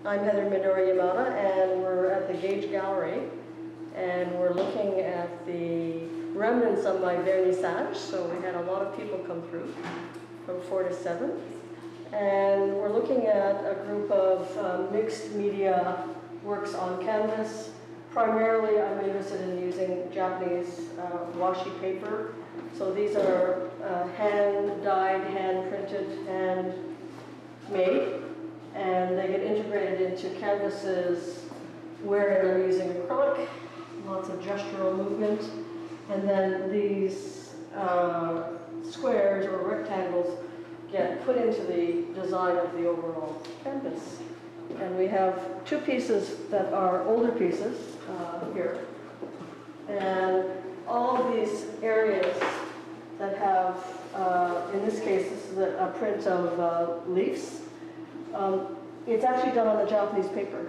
I'm Heather Midori Yamada, and we're at the Gage Gallery, and we're looking at the remnants of my vernissage. So we had a lot of people come through from 4 to 7, and we're looking at a group of mixed media works on canvas. Primarily, I'm interested in using Japanese washi paper. So these are hand-dyed, hand-printed, hand-made, and they get integrated into canvases where I'm using acrylic, lots of gestural movement, and then these squares or rectangles get put into the design of the overall canvas. And we have two pieces that are older pieces here, and all of these areas that have, in this case, this is a print of leaves. It's actually done on the Japanese paper.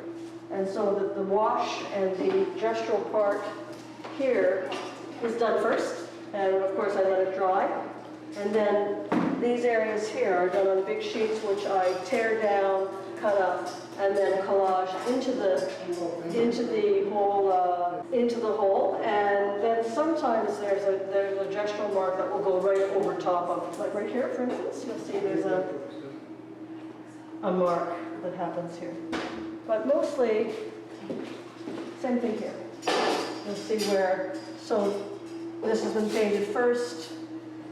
And so the wash and the gestural part here is done first. And of course I let it dry. And then these areas here are done on big sheets, which I tear down, cut up, and then collage into the hole. And then sometimes there's a gestural mark that will go right over top of, like right here, for instance. You'll see there's a mark that happens here. But mostly, same thing here. You'll see where, so this has been painted first,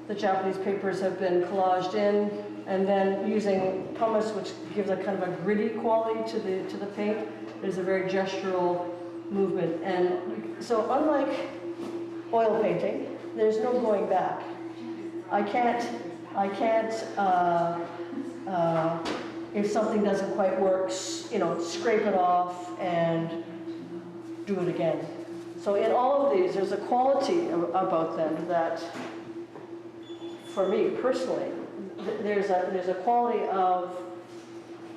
the Japanese papers have been collaged in, and then using pumice, which gives a kind of a gritty quality to the paint, there's a very gestural movement. And so unlike oil painting, there's no going back. I can't if something doesn't quite work, scrape it off and do it again. So in all of these, there's a quality about them that, for me personally, there's a quality of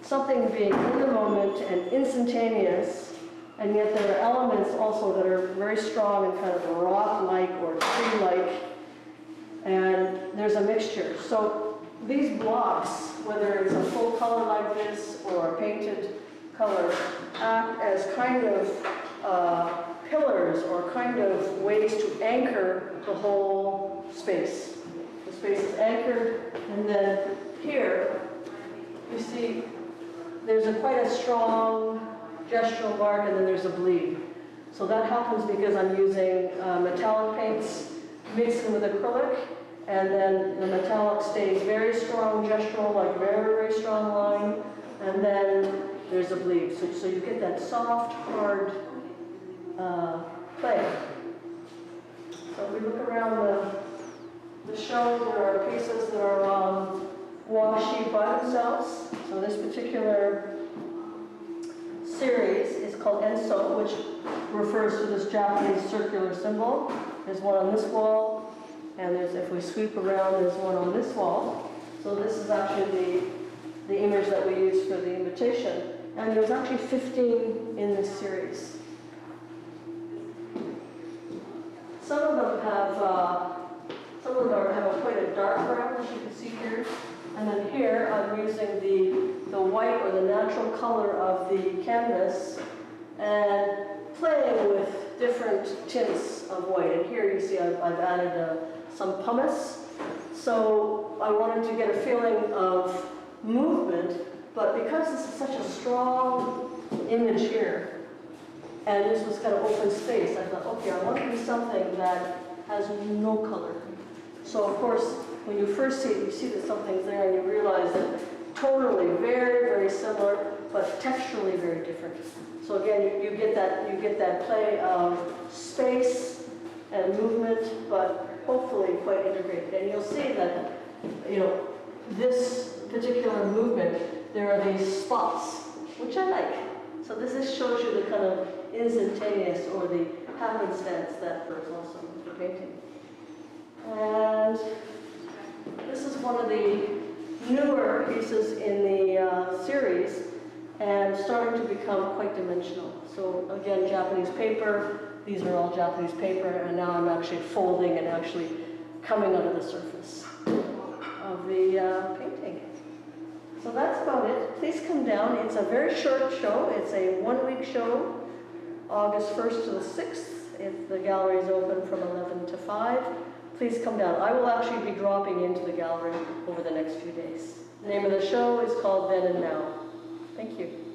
something being in the moment and instantaneous, and yet there are elements also that are very strong and kind of rock-like or tree-like, and there's a mixture. So these blocks, whether it's a full color like this or a painted color, act as kind of pillars or kind of ways to anchor the whole space. The space is anchored, and then here, you see, there's quite a strong gestural mark, and then there's a bleed. So that happens because I'm using metallic paints mixed in with acrylic, and then the metallic stays very strong gestural, like very, very strong line, and then there's a bleed. So you get that soft, hard play. So if we look around the show, there are pieces that are washi by themselves. So this particular series is called Enso, which refers to this Japanese circular symbol. There's one on this wall, and if we sweep around, there's one on this wall. So this is actually the image that we used for the invitation. And there's actually 15 in this series. Some of them have quite a dark brown, as you can see here. And then here, I'm using the white or the natural color of the canvas and playing with different tints of white. And here you see I've added some pumice. So I wanted to get a feeling of movement, but because this is such a strong image here, and this was kind of open space, I thought, okay, I want to do something that has no color. So of course, when you first see it, you see that something's there, and you realize that tonally very, very similar, but texturally very different. So again, you get that play of space and movement, but hopefully quite integrated. And you'll see that, this particular movement, there are these spots, which I like. So this shows you the kind of instantaneous or the happenstance that works also for painting. And this is one of the newer pieces in the series, and starting to become quite dimensional. So again, Japanese paper. These are all Japanese paper, and now I'm actually folding and actually coming under the surface of the painting. So So that's about it. Please come down. It's a very short show. It's a one-week show, August 1st to the 6th. If the gallery is open from 11 to 5, please come down. I will actually be dropping into the gallery over the next few days. The name of the show is called Then and Now. Thank you.